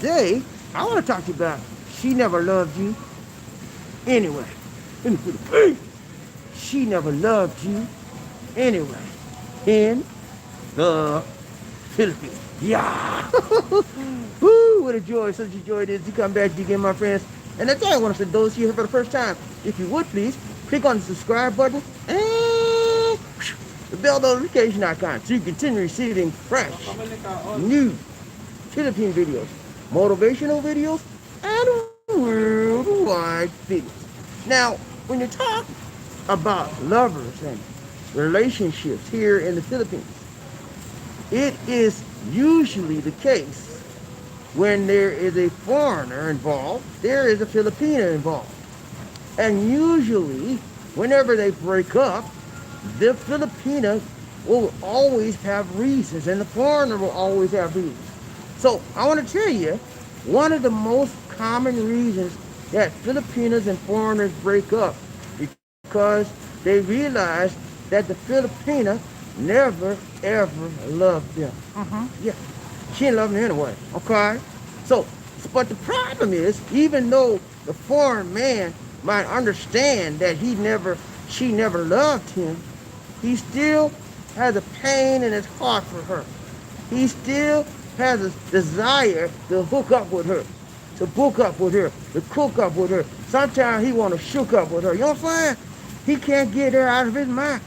today, I want to talk to you about she never loved you anyway. Let me put it. She never loved you anyway. In the Philippines. Yeah. Woo, what a joy, such a joy it is to come back again, my friends. And that's all I want to say, those here for the first time. If you would please, click on the subscribe button and the bell notification icon so you continue receiving fresh, new Philippine videos, motivational videos, and worldwide videos. Now, when you talk about lovers and relationships here in the Philippines, it is usually the case when there is a foreigner involved, there is a Filipina involved. And usually, whenever they break up, the Filipina will always have reasons, and the foreigner will always have reasons. So, I want to tell you, one of the most common reasons that Filipinos and foreigners break up because they realize that the Filipina never ever loved them. Yeah, she didn't love them anyway. Okay, so but the problem is, even though the foreign man might understand that she never loved him, he still has a pain in his heart for her. He still has a desire to hook up with her, to book up with her, to cook up with her. Sometimes he want to shook up with her. You know what I'm saying? He can't get her out of his mind.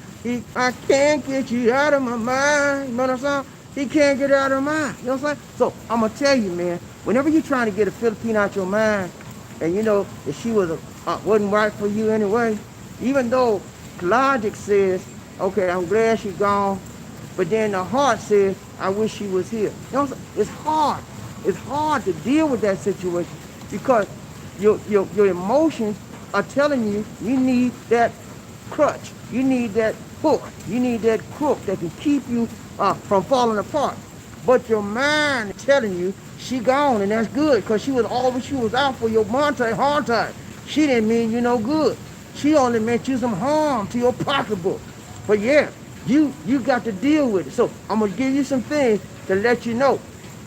I can't get you out of my mind. You know what I'm saying? He can't get her out of her mind. You know what I'm saying? So I'm gonna tell you, man, whenever you're trying to get a Filipino out your mind, and you know that she wasn't right for you anyway, even though logic says, okay, I'm glad she's gone, but then the heart says, I wish she was here. You know what I'm saying? It's hard. It's hard to deal with that situation because your emotions are telling you you need that crutch. You need that hook. You need that crook that can keep you from falling apart. But your mind is telling you she gone, and that's good because she was out for your hard. She didn't mean you no good. She only meant you some harm to your pocketbook. But yeah, you got to deal with it. So I'm gonna give you some things to let you know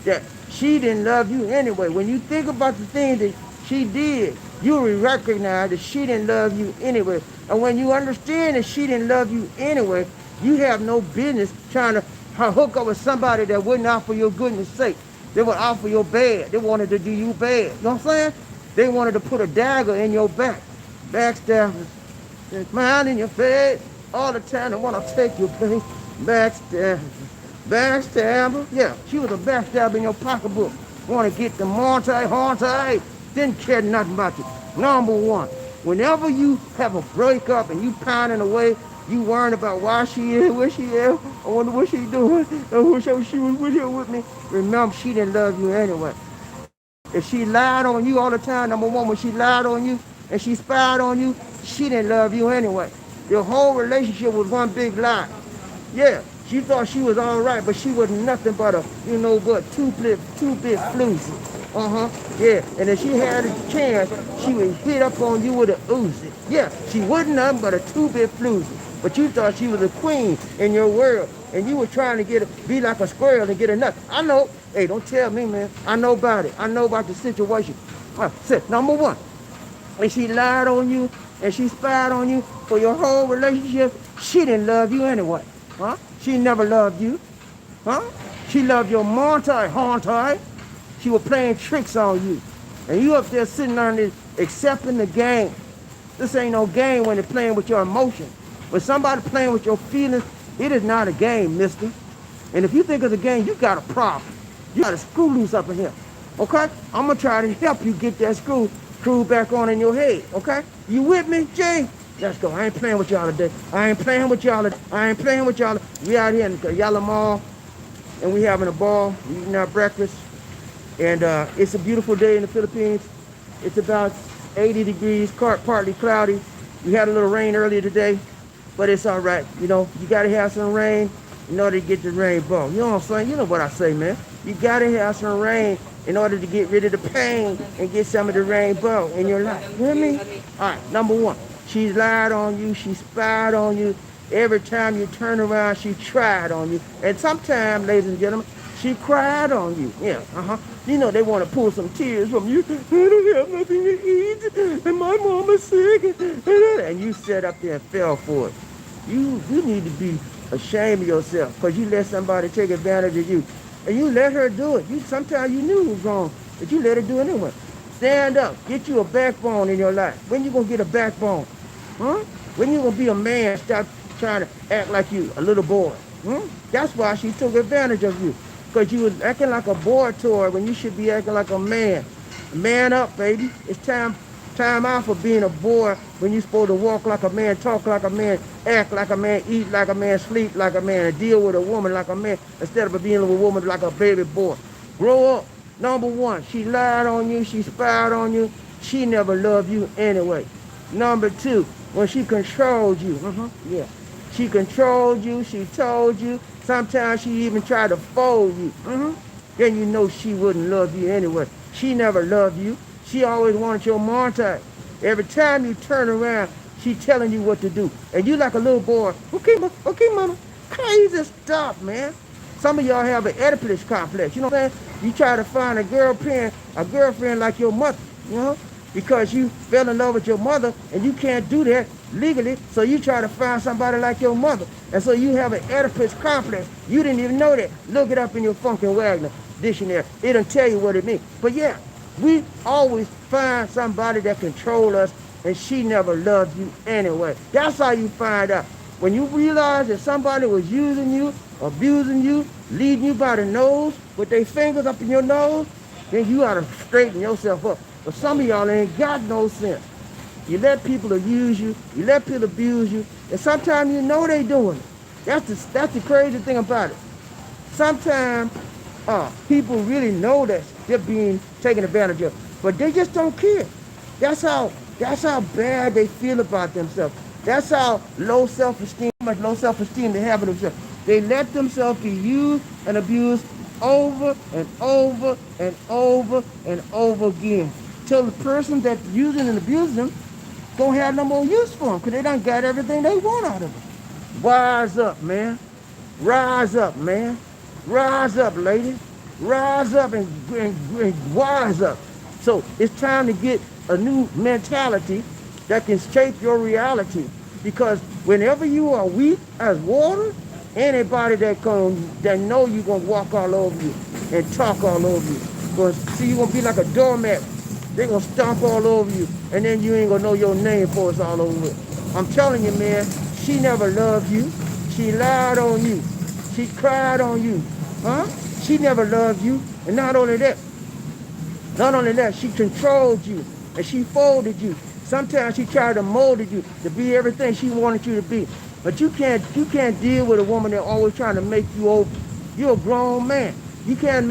that she didn't love you anyway. When you think about the things that she did, you will recognize that she didn't love you anyway. And when you understand that she didn't love you anyway, you have no business trying to hook up with somebody that wouldn't offer your goodness sake. They would offer your bad. They wanted to do you bad. You know what I'm saying? They wanted to put a dagger in your back. Backstabbers. They smile in your face all the time. They want to take your place. Backstabbers. Backstabber. Yeah, she was a backstabber in your pocketbook. Want to get the Monte. Didn't care nothing about you. Number one, whenever you have a breakup and you pounding away, you worrying about why she is, where she is, I wonder what she doing, I wish she was with here with me. Remember, she didn't love you anyway. If she lied on you all the time, number one, when she lied on you and she spied on you, she didn't love you anyway. Your whole relationship was one big lie. Yeah, she thought she was all right, but she was nothing but a, two-bit floozy. Yeah, and if she had a chance, she would hit up on you with a Uzi. Yeah, she wasn't nothing but a two-bit floozy. But you thought she was a queen in your world, and you were trying to be like a squirrel and get a nut. I know. Hey, don't tell me, man. I know about it. I know about the situation. Number one, and she lied on you, and she spied on you for your whole relationship, she didn't love you anyway. Huh? She never loved you. Huh? She loved your Monte. She was playing tricks on you. And you up there sitting on this, accepting the game. This ain't no game when they're playing with your emotions. When somebody playing with your feelings, it is not a game, mister. And if you think it's a game, you got a problem. You got a screw loose up in here. Okay? I'm going to try to help you get that screw back on in your head. Okay? You with me, Jay? Let's go. I ain't playing with y'all today. I ain't playing with y'all. We out here in the Yellow Mall, and we having a ball. We eating our breakfast. And it's a beautiful day in the Philippines. It's about 80 degrees, partly cloudy. We had a little rain earlier today, but it's all right. You know, you got to have some rain in order to get the rainbow. You know what I'm saying? You know what I say, man. You got to have some rain in order to get rid of the pain and get some of the rainbow in your life. You hear me? All right, number one, she lied on you. She spied on you. Every time you turn around, she tried on you. And sometimes, ladies and gentlemen, She cried on you. Yeah, You know they want to pull some tears from you. I don't have nothing to eat, and my mama's sick, and you sat up there and fell for it. You need to be ashamed of yourself because you let somebody take advantage of you, and you let her do it. Sometimes you knew it was wrong, but you let her do it anyway. Stand up. Get you a backbone in your life. When you gonna get a backbone? Huh? When you gonna be a man? Stop trying to act like you a little boy. That's why she took advantage of you. Because you was acting like a boy to her when you should be acting like a man. Man up, baby. It's time out for being a boy when you're supposed to walk like a man, talk like a man, act like a man, eat like a man, sleep like a man, and deal with a woman like a man instead of being with a woman like a baby boy. Grow up. Number one, she lied on you. She spied on you. She never loved you anyway. Number two, when she controlled you. Yeah. She controlled you. She told you. Sometimes she even tried to fold you. Then you know she wouldn't love you anyway. She never loved you. She always wanted your montage. Every time you turn around, she telling you what to do. And you like a little boy. Okay, mama. Crazy stuff, man. Some of y'all have an Oedipus complex. You know what I'm saying? You try to find a girlfriend like your mother, because you fell in love with your mother and you can't do that legally, so you try to find somebody like your mother. And so you have an Oedipus complex. You didn't even know that. Look it up in your Funkin' Wagner dictionary. It'll tell you what it means. But yeah, we always find somebody that control us, and she never loved you anyway. That's how you find out. When you realize that somebody was using you, abusing you, leading you by the nose with their fingers up in your nose, then you ought to straighten yourself up. But some of y'all ain't got no sense. You let people use you, you let people abuse you, and sometimes you know they doing it. That's the crazy thing about it. Sometimes people really know that they're being taken advantage of, but they just don't care. That's how bad they feel about themselves. That's how low self-esteem they have of themselves. They let themselves be used and abused over and over and over and over again, till the person that's using and abusing them don't have no more use for them because they done got everything they want out of them. Wise up, man. Rise up, man. Rise up, lady. Rise up and wise up. So it's time to get a new mentality that can shape your reality. Because whenever you are weak as water, anybody that know you're going to walk all over you and talk all over you. Because see, you're going to be like a doormat. They're going to stomp all over you, and then you ain't going to know your name before it's all over with. I'm telling you, man, she never loved you. She lied on you. She cried on you. She never loved you. And not only that, she controlled you, and she folded you. Sometimes she tried to mold you to be everything she wanted you to be. But you can't deal with a woman that always trying to make you over. You're a grown man. She can't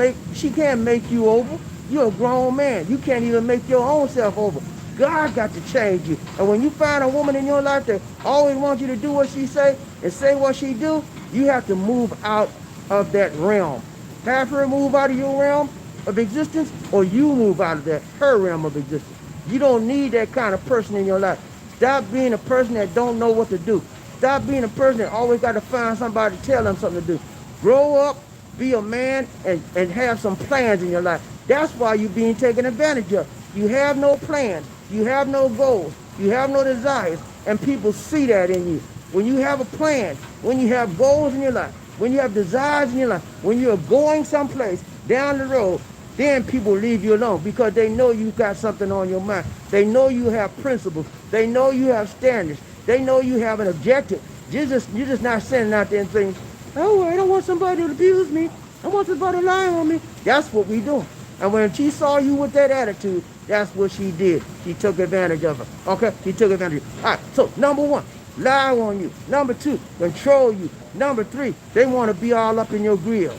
make you over. You're a grown man. You can't even make your own self over. God got to change you. And when you find a woman in your life that always wants you to do what she say and say what she do, you have to move out of that realm. Have her move out of your realm of existence, or you move out of her realm of existence. You don't need that kind of person in your life. Stop being a person that don't know what to do. Stop being a person that always got to find somebody to tell them something to do. Grow up, be a man, and have some plans in your life. That's why you're being taken advantage of. You have no plans. You have no goals. You have no desires. And people see that in you. When you have a plan, when you have goals in your life, when you have desires in your life, when you're going someplace down the road, then people leave you alone because they know you got something on your mind. They know you have principles. They know you have standards. They know you have an objective. You're just not sending out there and saying, oh, I don't want somebody to abuse me. I want somebody to lie on me. That's what we do. And when she saw you with that attitude, that's what she did. She took advantage of her. Okay? She took advantage of you. All right. So, number one, lie on you. Number two, control you. Number three, they want to be all up in your grill.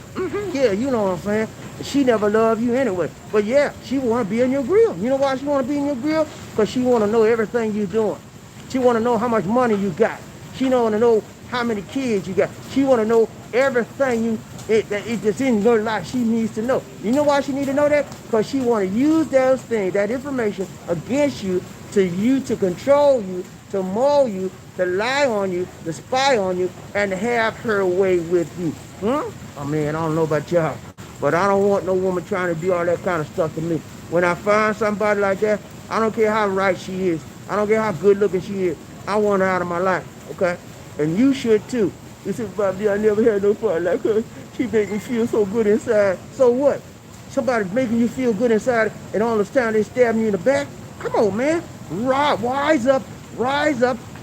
Yeah, you know what I'm saying? She never loved you anyway. But yeah, she want to be in your grill. You know why she want to be in your grill? Because she want to know everything you're doing. She want to know how much money you got. She want to know how many kids you got. She want to know everything that's in your life. She needs to know. You know why she need to know that? Because she want to use those things, that information against you, to control you, to mold you, to lie on you, to spy on you, and to have her way with you. Oh man, I don't know about y'all. But I don't want no woman trying to do all that kind of stuff to me. When I find somebody like that, I don't care how right she is. I don't care how good looking she is. I want her out of my life, okay? And you should too. You said, BobbieD, I never had no part like her. She made me feel so good inside. So what? Somebody's making you feel good inside, and all this time they stabbing you in the back? Come on, man. Rise up,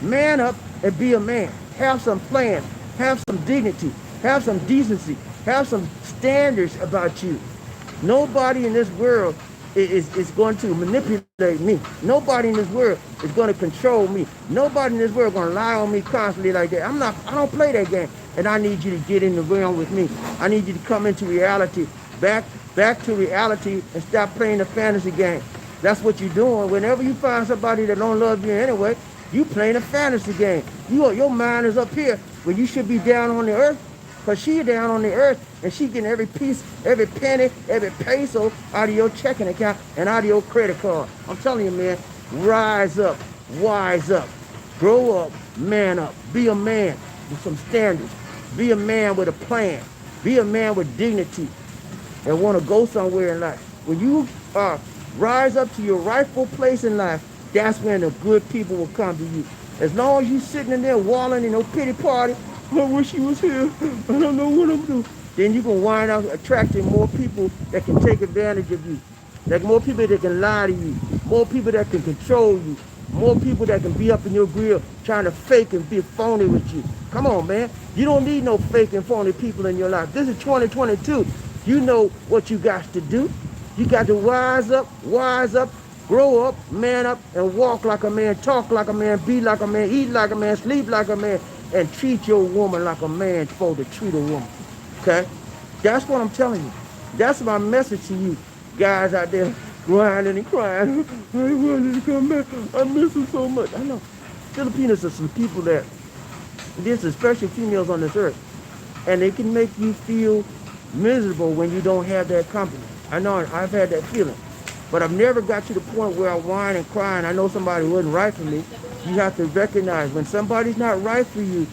man up, and be a man. Have some plans. Have some dignity. Have some decency. Have some standards about you. Nobody in this world is going to manipulate me. Nobody in this world is going to control me. Nobody in this world is going to lie on me constantly like that. I don't play that game. And I need you to get in the realm with me. I need you to come into reality. Back to reality and stop playing the fantasy game. That's what you're doing. Whenever you find somebody that don't love you anyway, you playing a fantasy game. Your mind is up here when you should be down on the earth. Because she down on the earth and she getting every piece, every penny, every peso out of your checking account and out of your credit card. I'm telling you, man, rise up, wise up, grow up, man up. Be a man with some standards. Be a man with a plan. Be a man with dignity and want to go somewhere in life. When you rise up to your rightful place in life, that's when the good people will come to you. As long as you sitting in there walling in no pity party, I wish he was here. I don't know what I'm doing. Then you can wind up attracting more people that can take advantage of you. Like more people that can lie to you. More people that can control you. More people that can be up in your grill trying to fake and be phony with you. Come on, man. You don't need no fake and phony people in your life. This is 2022. You know what you got to do. You got to wise up, grow up, man up, and walk like a man, talk like a man, be like a man, eat like a man, sleep like a man, and treat your woman like a man supposed to treat a woman. Okay? That's what I'm telling you. That's my message to you guys out there grinding and crying. I wanted to come back. I miss him so much. I know. Filipinas are some people that, there's especially females on this earth, and they can make you feel miserable when you don't have that company. I know I've had that feeling. But I've never got to the point where I whine and cry and I know somebody wasn't right for me. You have to recognize when somebody's not right for you,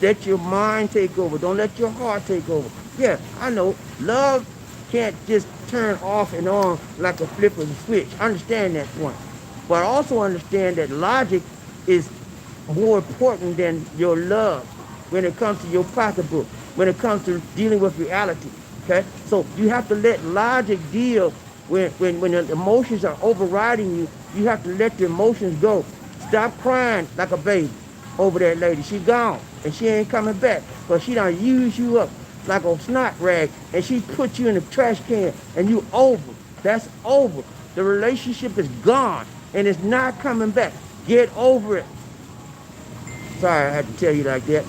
let your mind take over. Don't let your heart take over. Yeah, I know. Love can't just turn off and on like a flip of the switch. I understand that point. But I also understand that logic is more important than your love when it comes to your pocketbook, when it comes to dealing with reality. Okay? So you have to let logic deal when the emotions are overriding you. You have to let the emotions go. Stop crying like a baby over that lady. She gone and she ain't coming back because she done used you up like a snot rag and she put you in the trash can and you over. That's over. The relationship is gone and it's not coming back. Get over it. Sorry I had to tell you like that.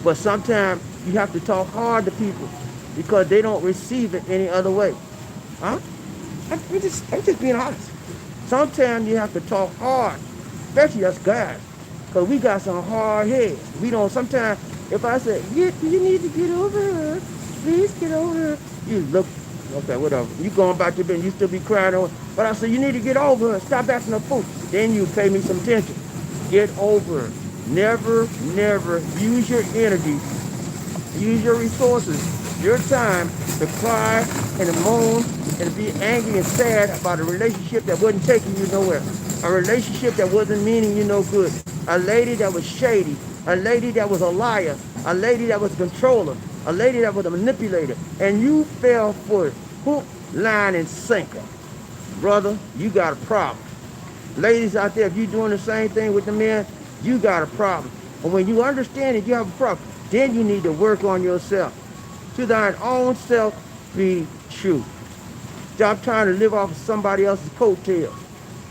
But sometimes you have to talk hard to people because they don't receive it any other way. Huh? I'm just being honest. Sometimes you have to talk hard, especially us guys, because we got some hard heads. We don't, sometimes, if I say, you need to get over her, please get over her, you look, okay, whatever. You going back to bed, you still be crying over, but I say, you need to get over her, stop acting a fool. Then you pay me some attention. Get over her. Never use your energy, use your resources, your time to cry and to moan and to be angry and sad about a relationship that wasn't taking you nowhere. A relationship that wasn't meaning you no good. A lady that was shady. A lady that was a liar. A lady that was a controller. A lady that was a manipulator. And you fell for it. Hook, line, and sinker. Brother, you got a problem. Ladies out there, if you're doing the same thing with the men, you got a problem. And when you understand that you have a problem, then you need to work on yourself. To thine own self be true. Stop trying to live off of somebody else's coattails.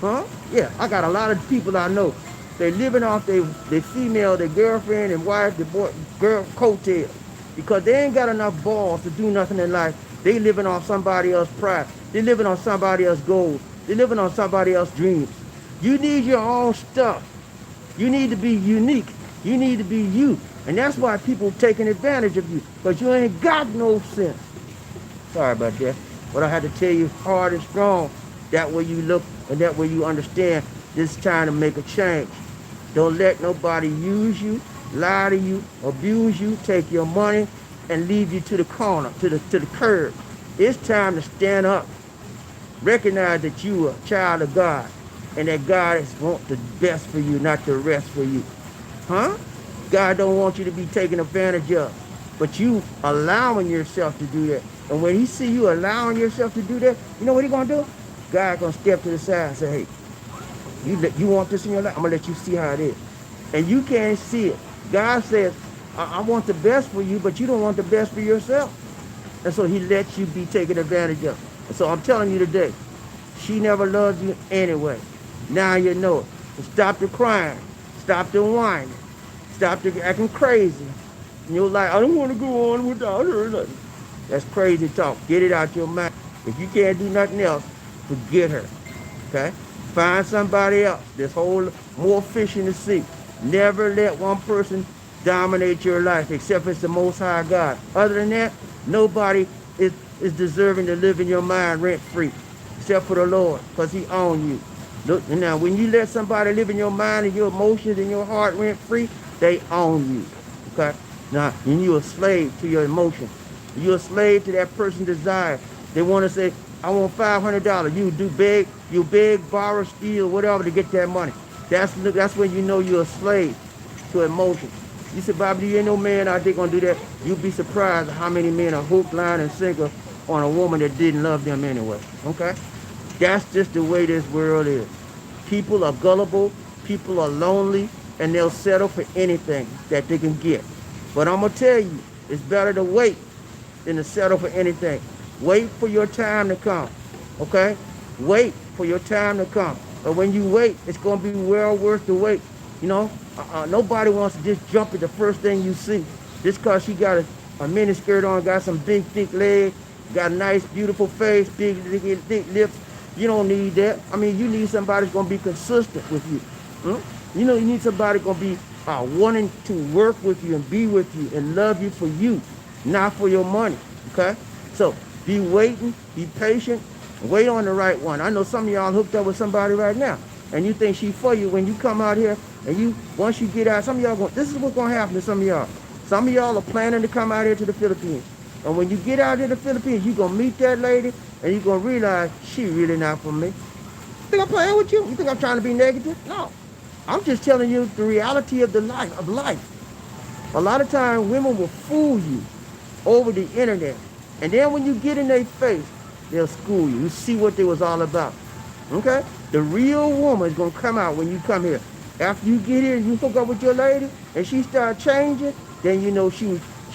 Huh? Yeah, I got a lot of people I know. They living off their female, their girlfriend and wife, their boy, girl coattails. Because they ain't got enough balls to do nothing in life. They living off somebody else's pride. They living on somebody else's goals. They living on somebody else's dreams. You need your own stuff. You need to be unique. You need to be you. And that's why people taking advantage of you. Because you ain't got no sense. Sorry about that. But I had to tell you hard and strong. That way you look and that way you understand this time to make a change. Don't let nobody use you, lie to you, abuse you, take your money, and leave you to the corner, to the curb. It's time to stand up. Recognize that you are a child of God and that God is want the best for you, not the rest for you. Huh? God don't want you to be taken advantage of. But you allowing yourself to do that. And when he see you allowing yourself to do that, you know what he gonna do? God gonna step to the side and say, hey, you want this in your life? I'm gonna let you see how it is. And you can't see it. God says, I want the best for you, but you don't want the best for yourself. And so he lets you be taken advantage of. And so I'm telling you today, she never loved you anyway. Now you know it. So stop the crying. Stop the whining. Stop the acting crazy. And you're like, I don't want to go on without her. That's crazy talk. Get it out your mind. If you can't do nothing else, forget her. Okay? Find somebody else. There's more fish in the sea. Never let one person dominate your life except it's the Most High God. Other than that, nobody is deserving to live in your mind rent-free except for the Lord, because he owns you. Look, now, when you let somebody live in your mind and your emotions and your heart rent-free, they own you. Okay? Now, and you're a slave to your emotions. You're a slave to that person's desire. They want to say, I want $500. You beg, borrow, steal, whatever to get that money. That's when you know you're a slave to emotions. You said, Bobby, you ain't no man out there gonna do that. You'll be surprised at how many men are hook, line, and sinker on a woman that didn't love them anyway. Okay? That's just the way this world is. People are gullible, people are lonely, and they'll settle for anything that they can get. But I'm gonna tell you, it's better to wait than to settle for anything. Wait for your time to come. Okay? Wait for your time to come. But when you wait, it's gonna be well worth the wait. You know, nobody wants to just jump at the first thing you see. Just because she got a mini skirt on, got some big, thick legs, got a nice, beautiful face, big, thick lips. You don't need that. I mean, you need somebody that's going to be consistent with you. You know, you need somebody going to be wanting to work with you and be with you and love you for you, not for your money, okay? So be waiting, be patient, wait on the right one. I know some of y'all hooked up with somebody right now, and you think she for you. When you come out here, and once you get out, some of y'all this is what's going to happen to some of y'all. Some of y'all are planning to come out here to the Philippines. And when you get out here to the Philippines, you're going to meet that lady, and you're going to realize she really not for me. You think I'm playing with you? You think I'm trying to be negative? No. I'm just telling you the reality of life. A lot of times, women will fool you over the internet. And then when you get in their face, they'll school you. You see what they was all about. Okay? The real woman is going to come out when you come here. After you get here and you hook up with your lady, and she start changing, then you know she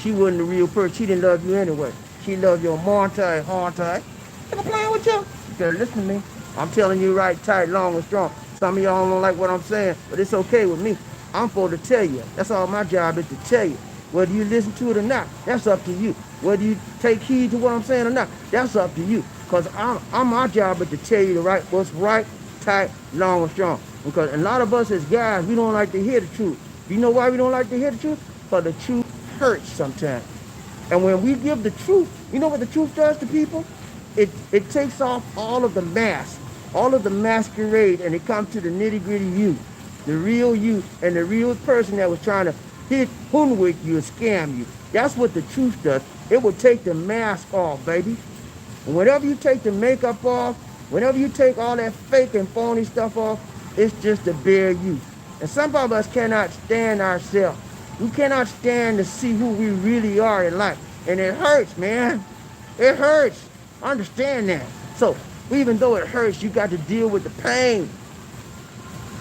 wasn't the real person. She didn't love you anyway. She loved your Monty, Haunty. I'm playing with you. You better listen to me. I'm telling you right, tight, long, and strong. Some of y'all don't like what I'm saying, but it's okay with me. I'm supposed to tell you. That's all my job is, to tell you. Whether you listen to it or not, that's up to you. Whether you take heed to what I'm saying or not, that's up to you. Because my job is to tell you what's right, tight, long, and strong. Because a lot of us as guys, we don't like to hear the truth. You know why we don't like to hear the truth? Because the truth hurts sometimes. And when we give the truth, you know what the truth does to people? It takes off all of the mask, all of the masquerade, and it comes to the nitty-gritty you, the real you, and the real person that was trying to hoodwink you and scam you. That's what the truth does. It will take the mask off, baby. And whenever you take the makeup off, whenever you take all that fake and phony stuff off, it's just the bare you. And some of us cannot stand ourselves. We cannot stand to see who we really are in life. And it hurts, man. It hurts. Understand that. So, even though it hurts, you got to deal with the pain.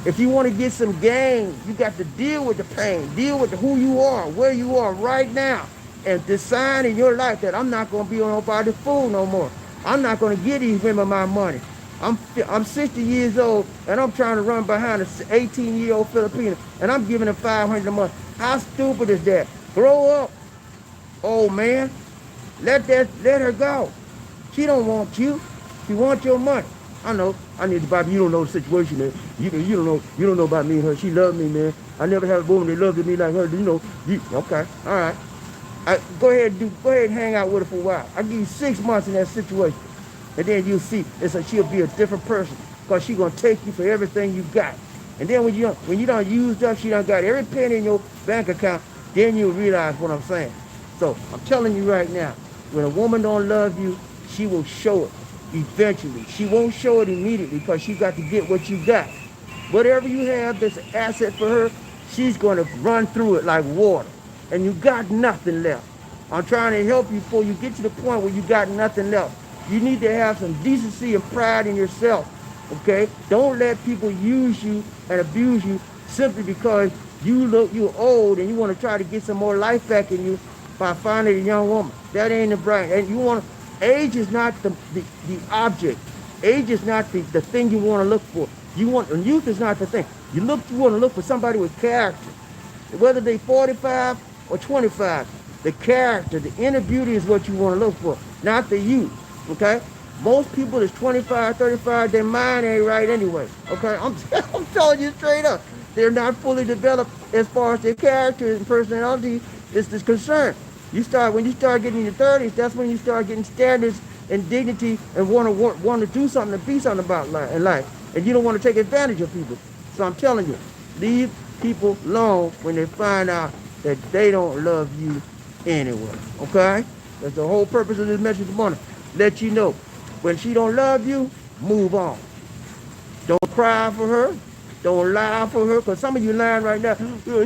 If you want to get some gain, you got to deal with the pain. Deal with who you are, where you are right now. And decide in your life that I'm not going to be on nobody's fool no more. I'm not going to give these women my money. I'm 60 years old, and I'm trying to run behind an 18-year-old Filipina, and I'm giving her $500 a month. How stupid is that? Grow up, old man. Let her go. She don't want you. She wants your money. I know. I need to Bobby. You don't know the situation, man. You don't know about me and her. She loved me, man. I never had a woman that loved me like her. Okay, all right. Go ahead and hang out with her for a while. I'll give you 6 months in that situation. And then you'll see she'll be a different person, because she's going to take you for everything you got. And then when you done used up, she done got every penny in your bank account, then you'll realize what I'm saying. So I'm telling you right now, when a woman don't love you, she will show it eventually. She won't show it immediately because she got to get what you got. Whatever you have that's an asset for her, she's going to run through it like water. And you got nothing left. I'm trying to help you before you get to the point where you got nothing left. You need to have some decency and pride in yourself, okay? Don't let people use you and abuse you simply because you're old and you want to try to get some more life back in you by finding a young woman. That ain't the brain. And age is not the object. Age is not the thing you want to look for. Youth is not the thing. You want to look for somebody with character. Whether they 45 or 25, the character, the inner beauty is what you want to look for, not the youth, okay? Most people that's 25, 35, their mind ain't right anyway, okay? I'm telling you straight up. They're not fully developed as far as their character and personality is concerned. When you start getting in your 30s, that's when you start getting standards and dignity and want to do something and be something about in life. And you don't want to take advantage of people. So I'm telling you, leave people alone when they find out that they don't love you anyway, okay? That's the whole purpose of this message this morning. Let you know, when she don't love you, move on. Don't cry for her. Don't lie for her, because some of you lying right now.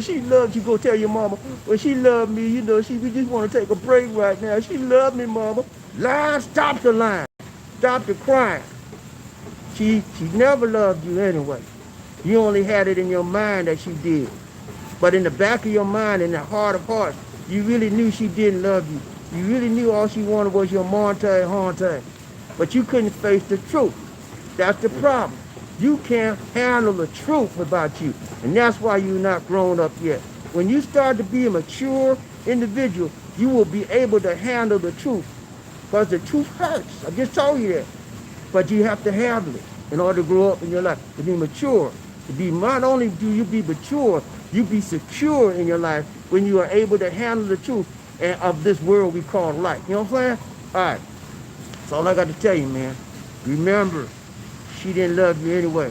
She loves you. Go tell your mama. Well, she loved me. We just want to take a break right now. She loved me, mama. Lie, stop the lying. Stop the crying. She never loved you anyway. You only had it in your mind that she did. But in the back of your mind, in the heart of hearts, you really knew she didn't love you. You really knew all she wanted was your Monte. But you couldn't face the truth. That's the problem. You can't handle the truth about you. And that's why you're not grown up yet. When you start to be a mature individual, you will be able to handle the truth. Because the truth hurts. I just told you that. But you have to handle it in order to grow up in your life, to be mature. Not only do you be mature, you be secure in your life when you are able to handle the truth of this world we call life. You know what I'm saying? All right. That's all I got to tell you, man. Remember, she didn't love you anyway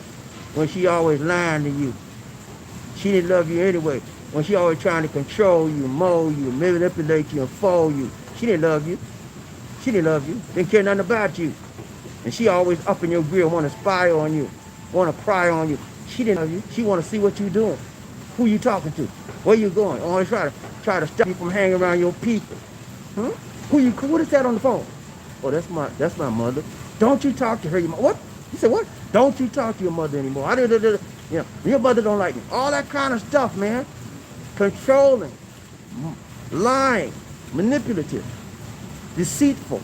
when she always lying to you. She didn't love you anyway when she always trying to control you, mold you, manipulate you, and fold you. She didn't love you. She didn't love you. Didn't care nothing about you. And she always up in your grill, want to spy on you, want to pry on you. She didn't love you. She want to see what you're doing, who you talking to, where you going. Always try to stop you from hanging around your people. Huh? What is that on the phone? Oh, that's my mother. Don't you talk to her. What? You said what? Don't you talk to your mother anymore. Your mother don't like me. All that kind of stuff, man. Controlling, lying, manipulative, deceitful.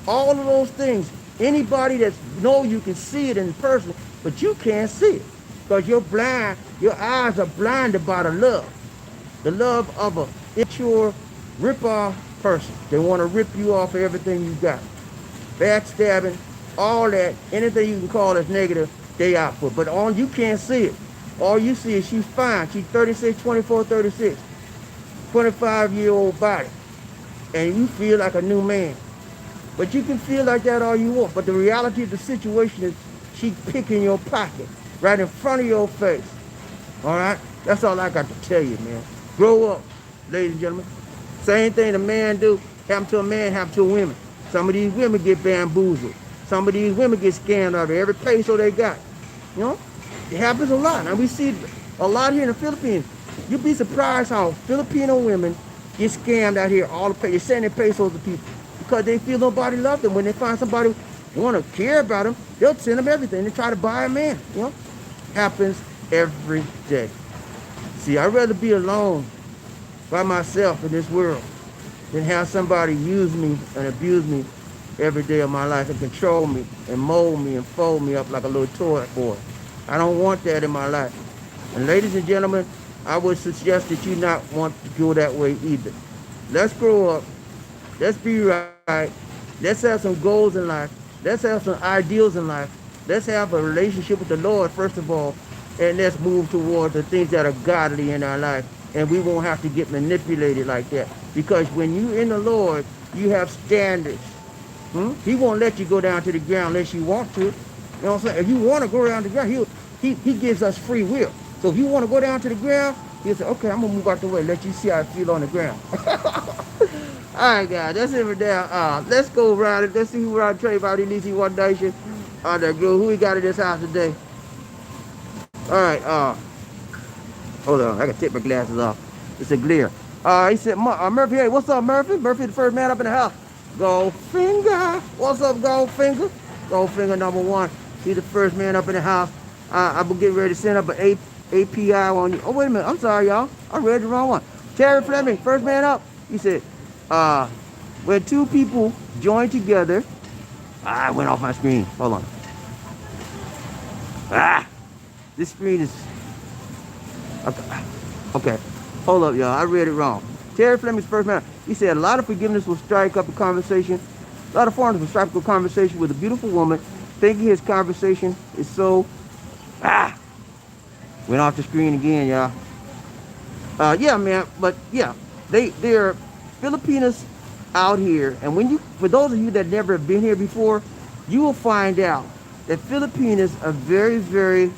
All of those things. Anybody that knows you can see it in person, but you can't see it. Because you're blind, your eyes are blinded by the love of a immature, rip-off person. They want to rip you off of everything you got. Backstabbing, all that, anything you can call as negative, they out for. But you can't see it. All you see is she's fine. She's 36, 24, 36. 25-year-old body. And you feel like a new man. But you can feel like that all you want. But the reality of the situation is she picking your pocket right in front of your face. All right? That's all I got to tell you, man. Grow up, ladies and gentlemen. Same thing a man do, happen to a man, happen to a woman. Some of these women get bamboozled. Some of these women get scammed out of every peso they got. You know? It happens a lot. Now we see a lot here in the Philippines. You'd be surprised how Filipino women get scammed out here. They're sending pesos to people because they feel nobody loves them. When they find somebody who want to care about them, they'll send them everything. They try to buy a man. You know? Happens every day. See, I'd rather be alone by myself in this world than have somebody use me and abuse me every day of my life and control me and mold me and fold me up like a little toy boy. I don't want that in my life. And ladies and gentlemen, I would suggest that you not want to go that way either. Let's grow up. Let's be right. Let's have some goals in life. Let's have some ideals in life. Let's have a relationship with the Lord, first of all, and let's move towards the things that are godly in our life. And we won't have to get manipulated like that. Because when you're in the Lord, you have standards. He won't let you go down to the ground unless you want to. You know what I'm saying? If you want to go down to the ground, he gives us free will. So if you want to go down to the ground, he'll say, okay, I'm going to move out the way, let you see how I feel on the ground. All right, guys, that's it for now. Let's go around it. Let's see who around Trey about DC One Nation. That girl, who we got in this house today? All right, hold on, I gotta take my glasses off. It's a glare. He said, Murphy, hey, what's up, Murphy? Murphy, the first man up in the house. Goldfinger, what's up, Goldfinger? Goldfinger number one. He's the first man up in the house. I'm getting ready to send up an API on you. Oh, wait a minute, I'm sorry, y'all. I read the wrong one. Terry Fleming, first man up. He said, when two people join together, I went off my screen. Hold on. This screen is okay. Hold up, y'all. I read it wrong. Terry Fleming's first man. He said a lot of forgiveness will strike up a conversation. A lot of foreigners will strike up a conversation with a beautiful woman, thinking his conversation is so. Went off the screen again, y'all. Yeah, man. But yeah, they're Filipinas out here, and for those of you that never have been here before, you will find out that Filipinas are very, very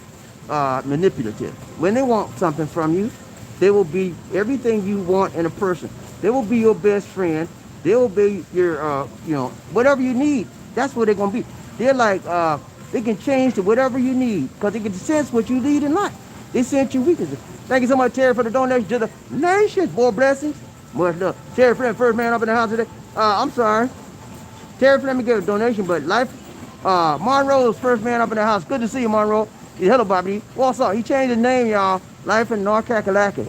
manipulative. When they want something from you, they will be everything you want in a person. They will be your best friend. They will be your, whatever you need. That's what they're gonna be. They're like, they can change to whatever you need because they can sense what you need in life. They sense your weaknesses. Thank you so much, Terry, for the donation to the nation. More blessings. Much love. Terry Fleming, first man up in the house today. I'm sorry. Terry Fleming gave a donation, but life. Monroe's first man up in the house. Good to see you, Monroe. Hello, BobbieD. What's up? He changed his name, y'all. Life in North Kakalaki.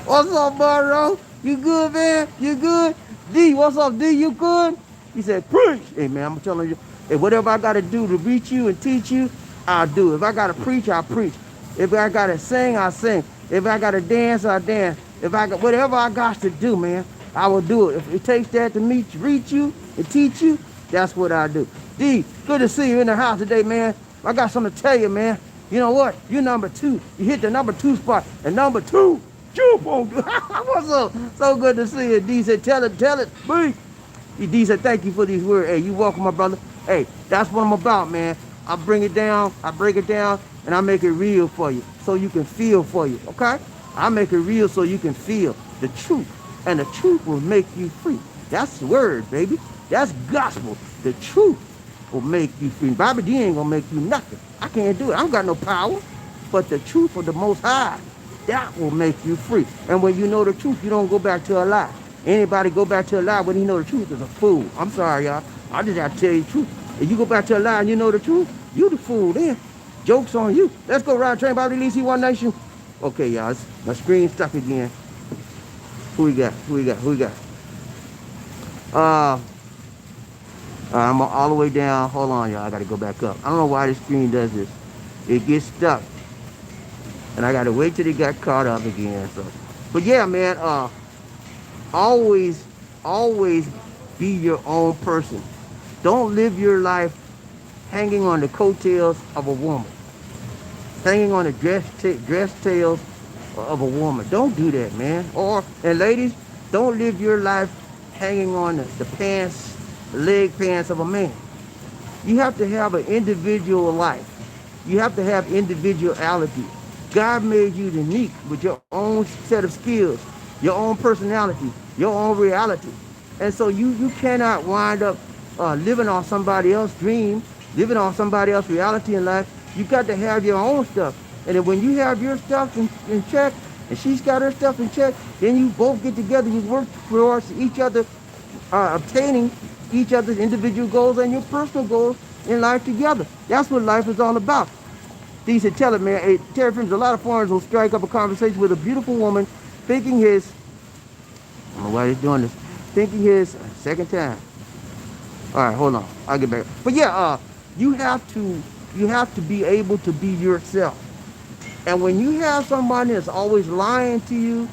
What's up, Monroe? You good, man? You good? D, what's up, D? You good? He said, preach. Hey, man, I'm telling you, if whatever I got to do to reach you and teach you, I'll do it. If I got to preach, I'll preach. If I got to sing, I'll sing. If I got to dance, I'll dance. If I got whatever I got to do, man, I will do it. If it takes that to reach you and teach you, that's what I do. D, good to see you in the house today, man. I got something to tell you, man. You know what? You're number 2. You hit the number 2 spot. And number 2, jump on. What's up? So good to see you. D said, tell it. B. D said, thank you for these words. Hey, you welcome, my brother. Hey, that's what I'm about, man. I bring it down, I break it down, and I make it real for you so you can feel for you, okay? I make it real so you can feel the truth. And the truth will make you free. That's the word, baby. That's gospel. The truth will make you free. BobbieD ain't gonna make you nothing. I can't do it. I don't got no power. But the truth of the Most High, that will make you free. And when you know the truth, you don't go back to a lie. Anybody go back to a lie when he know the truth is a fool. I'm sorry, y'all. I just have to tell you the truth. If you go back to a lie and you know the truth, you the fool then. Joke's on you. Let's go ride train, BobbieD, DC One Nation. Okay, y'all. My screen's stuck again. Who we got? I'm all the way down. Hold on, y'all. I got to go back up. I don't know why this screen does this. It gets stuck. And I got to wait till it got caught up again. So, but yeah, man, always be your own person. Don't live your life hanging on the coattails of a woman. Hanging on the dress tails of a woman. Don't do that, man. And ladies, don't live your life hanging on the pants, the leg pants of a man. You have to have an individual life. You have to have individuality. God made you unique with your own set of skills, your own personality, your own reality. And so you cannot wind up living on somebody else's dream, living on somebody else's reality in life. You got to have your own stuff. And then when you have your stuff in check, and she's got her stuff in check, then you both get together, you work towards each other, obtaining each other's individual goals and your personal goals in life together. That's what life is all about. He said, tell it, man. Hey, Terry Fleming, a lot of foreigners will strike up a conversation with a beautiful woman, thinking I don't know why he's doing this, thinking second time. All right, hold on. I'll get back. But yeah, you have to be able to be yourself. And when you have somebody that's always lying to you,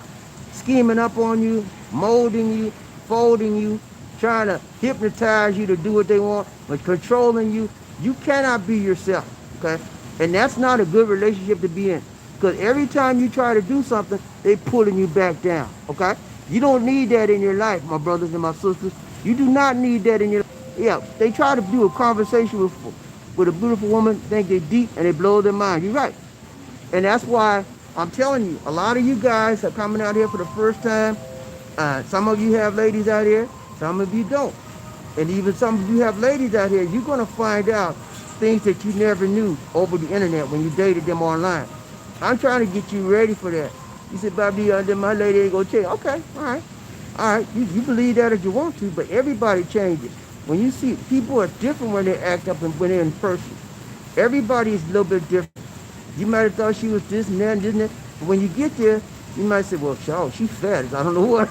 scheming up on you, molding you, folding you, trying to hypnotize you to do what they want, but controlling you, you cannot be yourself, okay? And that's not a good relationship to be in. Because every time you try to do something, they pulling you back down, okay? You don't need that in your life, my brothers and my sisters. You do not need that in your life. Yeah, they try to do a conversation with a beautiful woman, think they're deep, and they blow their mind. You're right. And that's why I'm telling you, a lot of you guys are coming out here for the first time. Some of you have ladies out here, some of you don't. And even some of you have ladies out here, you're going to find out things that you never knew over the internet when you dated them online. I'm trying to get you ready for that. You said, Bobby, then my lady ain't going to change. Okay, all right. All right, you believe that if you want to, but everybody changes. When you see people are different when they act up and when they're in person. Everybody is a little bit different. You might have thought she was this and that and this and that. But when you get there, you might say, well, she fat. I don't know what.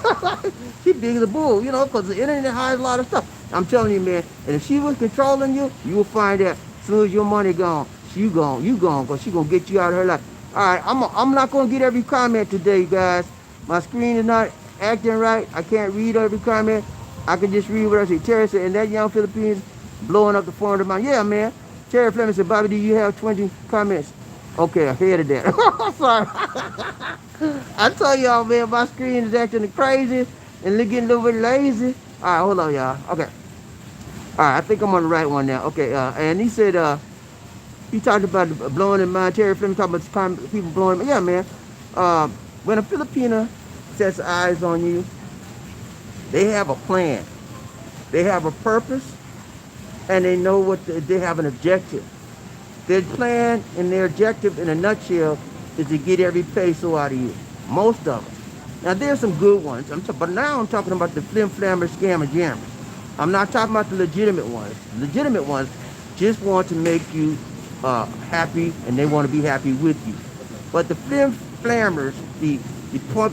She big as a bull, you know, because the internet hides a lot of stuff. I'm telling you, man. And if she was controlling you, you will find out as soon as your money gone, you gone, because she going to get you out of her life. All right, I'm not going to get every comment today, guys. My screen is not acting right. I can't read every comment. I can just read what I say. Terry said, and that young Philippines blowing up the 400 mile. Yeah, man. Terry Fleming said, Bobby, do you have 20 comments? Okay, ahead of that. Sorry. I tell y'all, man, my screen is acting crazy and getting a little bit lazy. All right, hold on, y'all. Okay. All right, I think I'm on the right one now. Okay, and he said, he talked about blowing in mind. Terry Fleming talking about people blowing. Yeah, man. When a Filipina sets eyes on you, they have a plan. They have a purpose, and they know they have an objective. Their plan and their objective in a nutshell is to get every peso out of you. Most of them. Now, there's some good ones. But now I'm talking about the flim-flammer, scammer, jammers. I'm not talking about the legitimate ones. The legitimate ones just want to make you happy, and they want to be happy with you. But the flim-flammers, the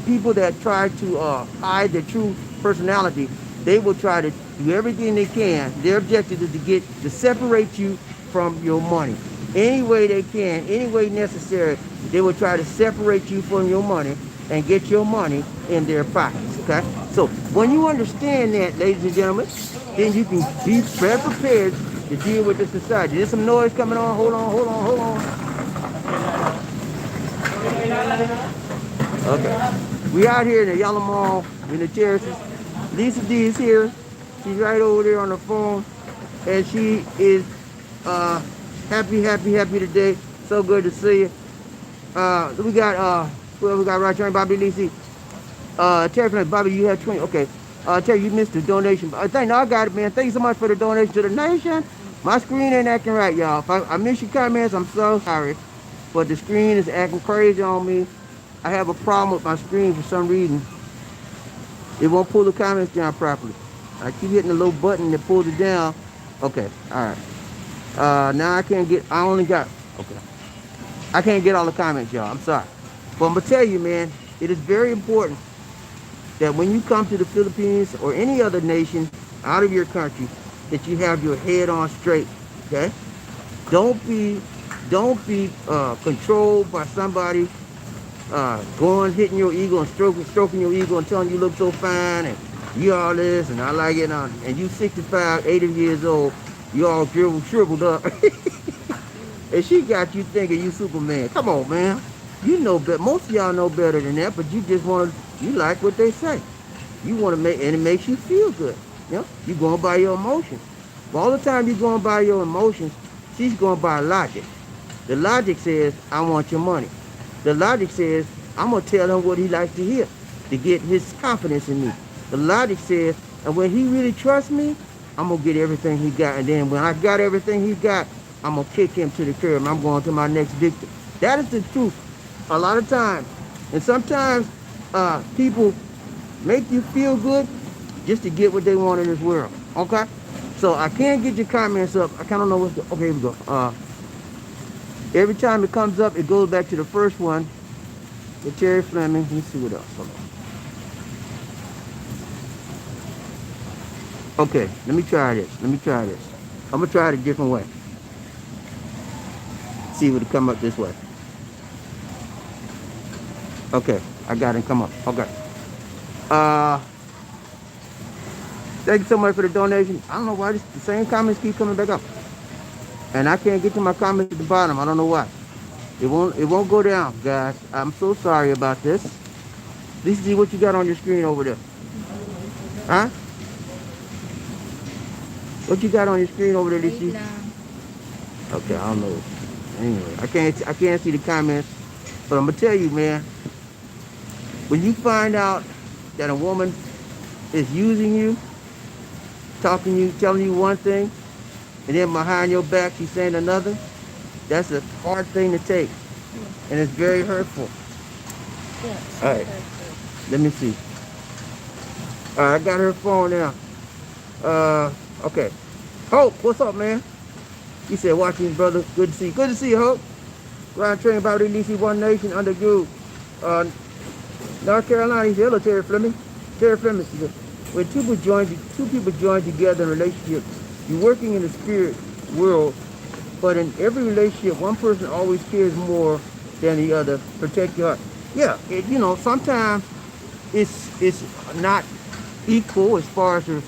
people that try to hide their true personality, they will try to do everything they can. Their objective is to separate you from your money. Any way they can, any way necessary, they will try to separate you from your money and get your money in their pockets, okay? So when you understand that, ladies and gentlemen, then you can be prepared to deal with the society. There's some noise coming on. Hold on. Okay. We out here in the Yellow Mall in the terraces. Lisa D is here. She's right over there on the phone. And she is happy today. So good to see you. We got whoever we got right here, Bobby Lisi. Terry from Bobby, you have 20. Okay. Terry, you missed the donation. I got it, man. Thank you so much for the donation to the nation. My screen ain't acting right, y'all. If I miss your comments, I'm so sorry. But the screen is acting crazy on me. I have a problem with my screen for some reason. It won't pull the comments down properly. I keep hitting the little button that pulls it down. Okay, all right. Now I can't get, okay. I can't get all the comments, y'all. I'm sorry. But I'm going to tell you, man, it is very important that when you come to the Philippines or any other nation out of your country, that you have your head on straight, okay? Don't be controlled by somebody hitting your ego and stroking your ego and telling you look so fine and you all this and I like it and you 65, 80 years old, you all shriveled up. And she got you thinking you Superman. Come on, man. You know better. Most of y'all know better than that, but you just you like what they say. You want to and it makes you feel good. You know, you're going by your emotions. But all the time you're going by your emotions, she's going by logic. The logic says, I want your money. The logic says, I'm going to tell him what he likes to hear to get his confidence in me. The logic says, and when he really trusts me, I'm going to get everything he got. And then when I got everything he got, I'm going to kick him to the curb. I'm going to my next victim. That is the truth. A lot of times. And sometimes people make you feel good just to get what they want in this world. Okay? So I can't get your comments up. I kind of know what's the, okay, here we go. Every time it comes up, it goes back to the first one. The Terry Fleming. Let's see what else. Hold on. Okay, let me try this. I'm going to try it a different way. See if it'll come up this way. Okay, I got it come up. Okay. Thank you so much for the donation. I don't know why the same comments keep coming back up. And I can't get to my comments at the bottom. I don't know why. It won't go down, guys. I'm so sorry about this. Let's see what you got on your screen over there. Huh? What you got on your screen over there, Lizzie? Okay, I don't know. Anyway, I can't see the comments. But I'm gonna tell you, man, when you find out that a woman is using you, talking to you, telling you one thing, and then behind your back she's saying another, that's a hard thing to take. And it's very hurtful. Yes. All right, let me see. All right, I got her phone now. Okay. Hope, what's up, man? He said, watching, brother. Good to see you. Good to see you, Hope. Ground train about DC One Nation under you. North Carolina. He said, hello, Terry Fleming. Terry Fleming. He said, when two people join together in a relationship, you're working in the spirit world, but in every relationship, one person always cares more than the other. Protect your heart. Yeah, you know, sometimes it's not equal as far as the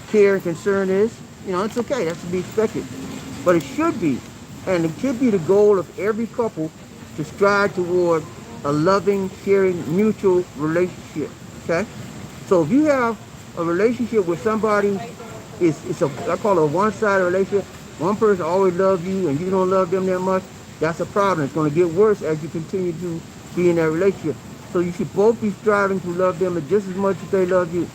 care and concern is. You know, it's okay. That's to be expected. But it should be, and it should be the goal of every couple to strive toward a loving, sharing, mutual relationship. Okay? So if you have a relationship with somebody, I call it a one-sided relationship. One person always loves you and you don't love them that much, that's a problem. It's going to get worse as you continue to be in that relationship. So you should both be striving to love them just as much as they love you.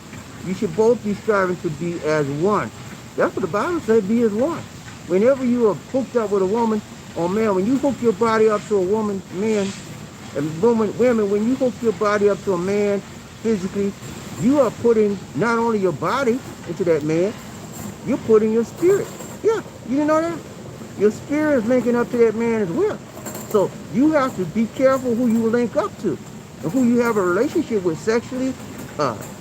You should both be striving to be as one. That's what the Bible says, be as one. Whenever you are hooked up with a woman or man, when you hook your body up to a woman, man, and women, when you hook your body up to a man physically, you are putting not only your body into that man, you're putting your spirit. Yeah, you didn't know that? Your spirit is linking up to that man as well. So you have to be careful who you link up to and who you have a relationship with sexually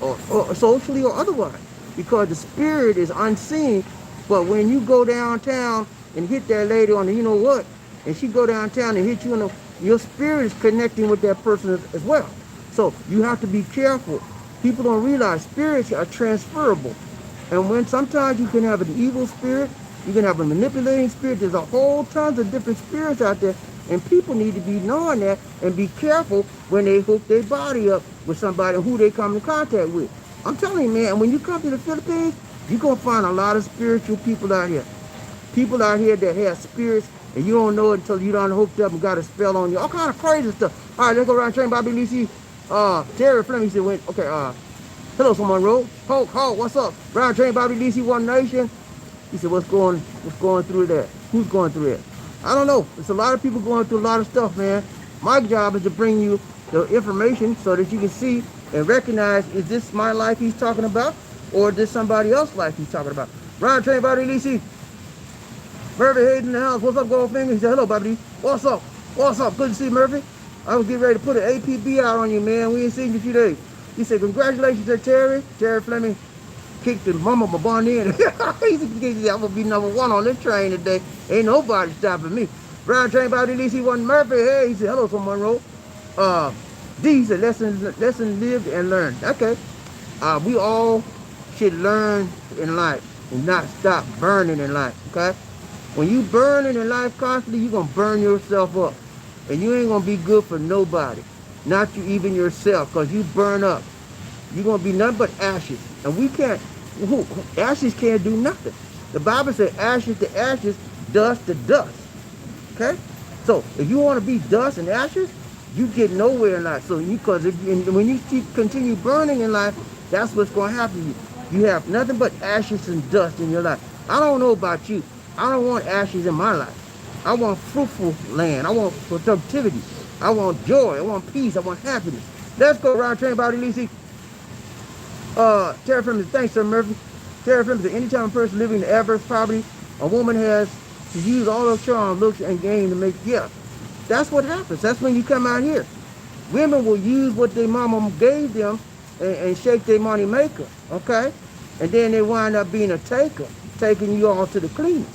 or socially or otherwise. Because the spirit is unseen, but when you go downtown and hit that lady on the you know what, and she go downtown and hit you in the, your spirit is connecting with that person as well. So you have to be careful. People don't realize spirits are transferable. And when sometimes you can have an evil spirit, you can have a manipulating spirit. There's a whole tons of different spirits out there. And people need to be knowing that and be careful when they hook their body up with somebody who they come in contact with. I'm telling you, man, when you come to the Philippines, you're going to find a lot of spiritual people out here. People out here that have spirits, and you don't know it until you done hooked up and got a spell on you. All kind of crazy stuff. All right, let's go around train BobbieD. Terry Fleming said, okay, hello, someone wrote. Ho, what's up? Brown train BobbieD, One Nation. He said, what's going through that? Who's going through that? I don't know. There's a lot of people going through a lot of stuff, man. My job is to bring you the information so that you can see and recognize, is this my life he's talking about, or is this somebody else's life he's talking about? Brown train BobbieD. Murphy Hayden in the house. What's up, Goldfinger? He said, hello, BobbieD. What's up? What's up? Good to see you, Murphy. I was getting ready to put an APB out on you, man. We ain't seen you in a few days. He said, congratulations to Terry. Terry Fleming kicked the mama my bun in. He said, I'm going to be number one on this train today. Ain't nobody stopping me. Brown train BobbieD, One Murphy. Hey, he said, hello, someone wrote. D said, lesson lived and learned. Okay. We all should learn in life and not stop burning in life, okay? When you burning in life constantly, you're going to burn yourself up. And you ain't going to be good for nobody. Not you, even yourself, because you burn up. You're going to be nothing but ashes. And we can't, ashes can't do nothing. The Bible says ashes to ashes, dust to dust. Okay? So if you want to be dust and ashes, you get nowhere in life. So because when you continue burning in life, that's what's going to happen to you. You have nothing but ashes and dust in your life. I don't know about you. I don't want ashes in my life. I want fruitful land. I want productivity. I want joy. I want peace. I want happiness. Let's go around train BobbieD. Terry Fleming, thanks, Sir Murphy. Terry Fleming, anytime a person living in adverse poverty, a woman has to use all her charm, looks, and game to make, yeah. That's what happens. That's when you come out here. Women will use what their mama gave them and shake their money maker, okay? And then they wind up being a taker, taking you all to the cleaners.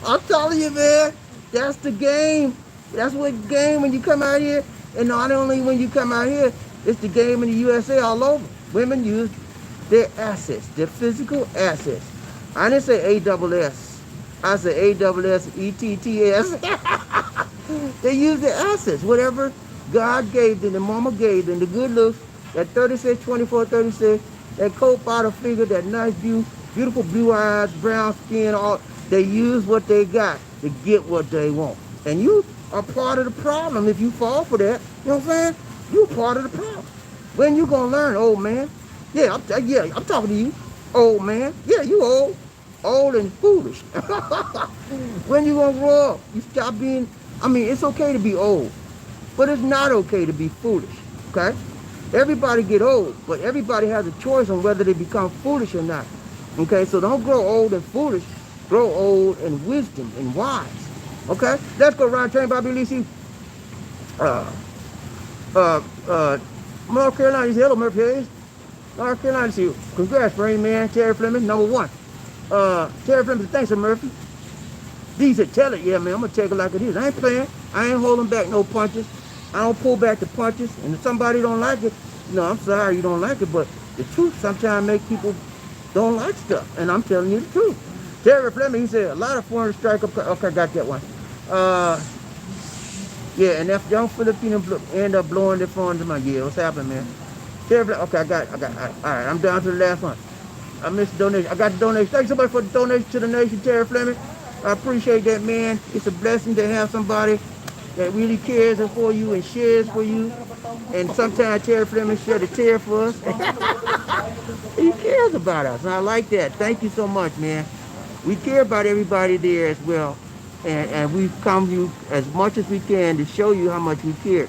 I'm telling you, man, that's the game. That's what game when you come out here. And not only when you come out here, it's the game in the USA all over. Women use their assets, their physical assets. I didn't say ASS. I said ASSETTS. They use their assets, whatever God gave them, the mama gave them, the good looks, that 36, 24, 36, that coat bottle figure, that nice, beautiful blue eyes, brown skin, all. They use what they got to get what they want. And you are part of the problem if you fall for that. You know what I'm saying? You're part of the problem. When you gonna learn, old man? Yeah, I'm talking to you, old man. Yeah, you old and foolish. When you gonna grow up? You stop being. I mean, it's okay to be old, but it's not okay to be foolish. Okay? Everybody get old, but everybody has a choice on whether they become foolish or not. Okay, so don't grow old and foolish. Grow old and wisdom and wise. Okay, let's go around train Bobby Lisi. Uh, uh, uh, North Carolina, hello Murphy Hayes. North Carolina, see, congrats, Rain Man, Terry Fleming, number one. Terry Fleming, thanks, Murphy. D said, tell it, yeah, man, I'm gonna take it like it is. I ain't playing. I ain't holding back no punches. I don't pull back the punches. And if somebody don't like it, no, I'm sorry you don't like it, but the truth sometimes make people don't like stuff. And I'm telling you the truth. Terry Fleming, he said, a lot of foreign strike up. Okay, got that one. Yeah, and if young Filipino end up blowing their phones in my yeah, what's happening, man? Terry Fleming, okay, I got, all right, I'm down to the last one. I missed the donation. I got the donation. Thanks somebody for the donation to the nation, Terry Fleming. I appreciate that, man. It's a blessing to have somebody that really cares for you and shares for you. And sometimes Terry Fleming shed a tear for us. He cares about us, and I like that. Thank you so much, man. We care about everybody there as well. And we've come to you as much as we can to show you how much we care.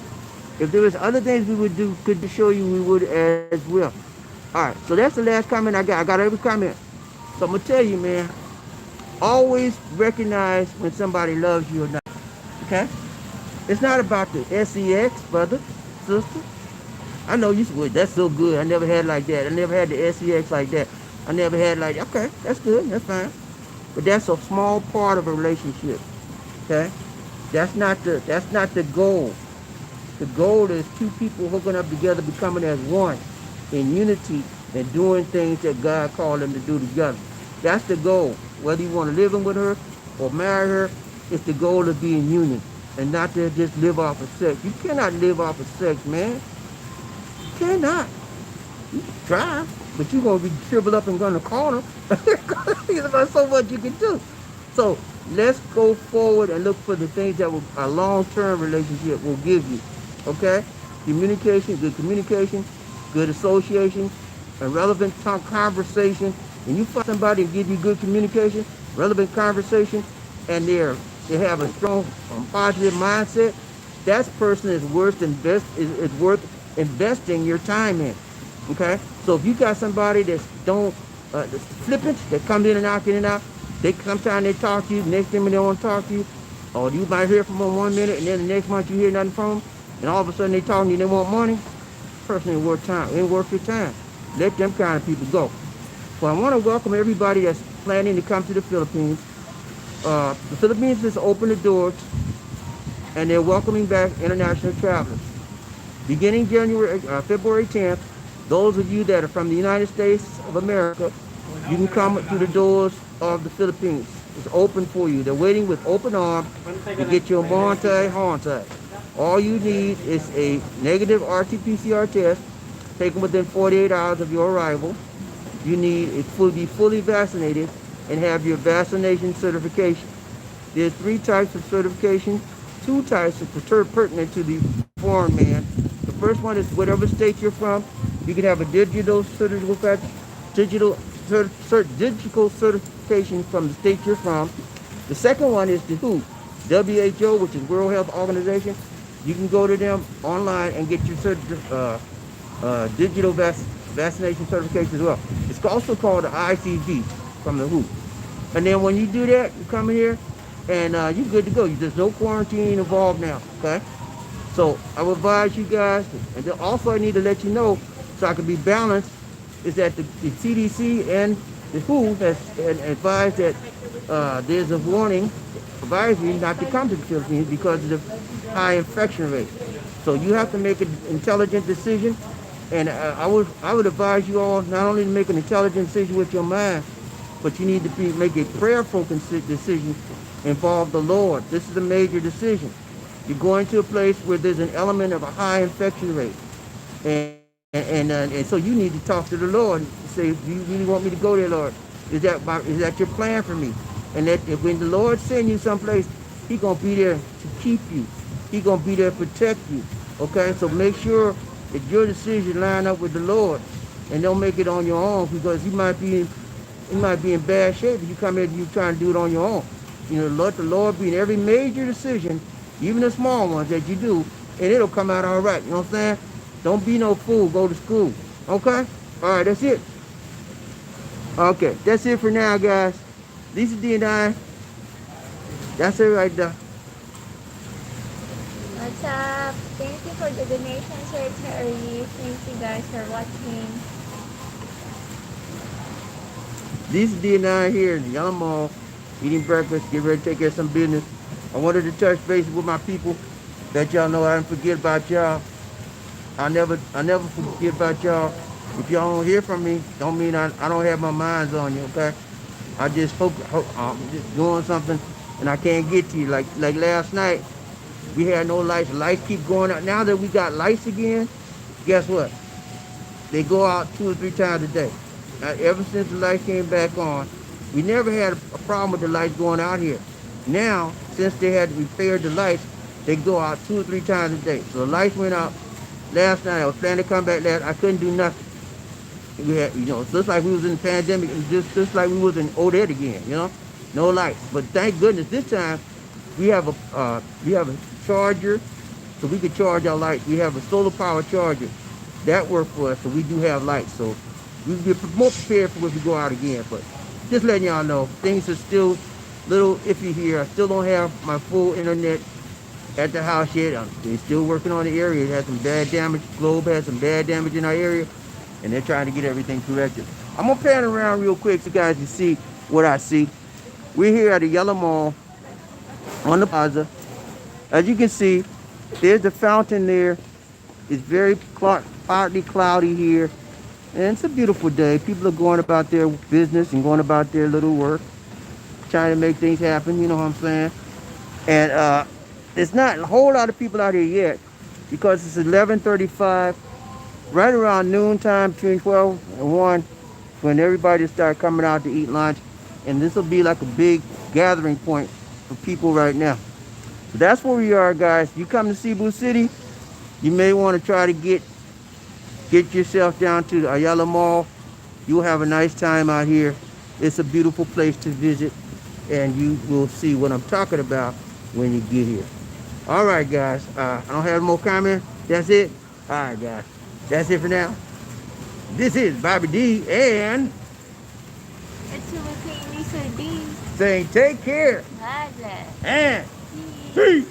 If there was other things we would do good to show you, we would as well. All right, so that's the last comment I got. I got every comment. So I'm going to tell you, man, always recognize when somebody loves you or not, okay? It's not about the sex, brother, sister. I know you would. That's so good. I never had like that. I never had the sex like that. I never had like, okay, that's good. That's fine. But that's a small part of a relationship, okay? That's not the goal. The goal is two people hooking up together, becoming as one in unity and doing things that God called them to do together. That's the goal. Whether you want to live in with her or marry her, it's the goal of being union and not to just live off of sex. You cannot live off of sex, man. You cannot. You can try, but you're going to be shriveled up and going to corner. There's about so much you can do. So let's go forward and look for the things that a long-term relationship will give you. Okay? Communication, good association, a relevant conversation. When you find somebody and give you good communication, relevant conversation, and they have a strong positive mindset, that person is worth investing your time in. Okay? So if you got somebody that's flippant, that comes in and out, sometimes they talk to you, next thing they don't want to talk to you, or you might hear from them 1 minute and then the next month you hear nothing from them, and all of a sudden they talking to you, they want money. Person ain't worth time. Ain't worth your time. Let them kind of people go. Well, I want to welcome everybody that's planning to come to the Philippines. The Philippines has opened the doors, and they're welcoming back international travelers. Beginning February 10th, those of you that are from the United States of America, you can come through the doors of the Philippines. It's open for you. They're waiting with open arms to get your Monte. All you need is a negative RT-PCR test taken within 48 hours of your arrival. You need to be fully vaccinated and have your vaccination certification. There's 3 types of certification. 2 types are pertinent to the foreign man. The first one is whatever state you're from. You can have a digital certification from the state you're from. The second one is the WHO, which is World Health Organization. You can go to them online and get your digital vaccination certification as well. It's also called the ICV from the WHO. And then when you do that, you come in here and you're good to go. There's no quarantine involved now, okay? So I would advise you guys, and also I need to let you know, so I can be balanced, is that the CDC and the WHO has advised that there's a warning advisory not to come to the Philippines because of the high infection rate. So you have to make an intelligent decision, and I would advise you all not only to make an intelligent decision with your mind, but you need to make a prayerful decision, involve the Lord. This is a major decision. You're going to a place where there's an element of a high infection rate, and so you need to talk to the Lord and say, do you really want me to go there, Lord? Is that your plan for me? And that if when the Lord sends you someplace, He's gonna be there to keep you. He's gonna be there to protect you. Okay, so make sure It's your decision. Line up with the Lord, and don't make it on your own because you might be in bad shape if you come here and you trying to do it on your own. You know, let the Lord be in every major decision, even the small ones that you do, and it'll come out all right. You know what I'm saying? Don't be no fool. Go to school. Okay? All right, that's it. Okay, that's it for now, guys. Lisa D and I. That's it right there. What's up? Thank you for the donation, Sir Terry. Thank you guys for watching. Lisa D and I here in the Yellow Mall, eating breakfast, get ready to take care of some business. I wanted to touch base with my people, let y'all know I didn't forget about y'all. I never forget about y'all. If y'all don't hear from me, don't mean I don't have my minds on you, okay? I just I'm just doing something and I can't get to you. Like last night, we had no lights. The lights keep going out. Now that we got lights again, guess what? They go out 2 or 3 times a day. Ever since the lights came back on, we never had a problem with the lights going out here. Now, since they had repaired the lights, they go out 2 or 3 times a day. So the lights went out last night. I was planning to come back last. I couldn't do nothing. We had, you know, just like we was in the pandemic, and just like we was in Odette again, you know, no lights. But thank goodness this time we have a charger, so we can charge our lights. We have a solar power charger that works for us, so we do have lights. So we can be more prepared for if we go out again. But just letting y'all know, things are still a little iffy here. I still don't have my full internet at the house yet. They're still working on the area. It had some bad damage. Globe had some bad damage in our area, and they're trying to get everything corrected. I'm gonna pan around real quick so you guys can see what I see. We're here at the Yellow Mall on the plaza. As you can see, there's the fountain there. It's very partly cloudy here, and it's a beautiful day. People are going about their business and going about their little work, trying to make things happen, you know what I'm saying? And there's not a whole lot of people out here yet because it's 11:35. Right around noontime, between 12 and 1, when everybody start coming out to eat lunch. And this will be like a big gathering point for people right now. So that's where we are, guys. You come to Cebu City, you may want to try to get yourself down to the Ayala Mall. You'll have a nice time out here. It's a beautiful place to visit, and you will see what I'm talking about when you get here. All right, guys. I don't have more comments. That's it. All right, guys. That's it for now. This is BobbieD and It's Filipina, Sir D. saying take care God bless. and peace.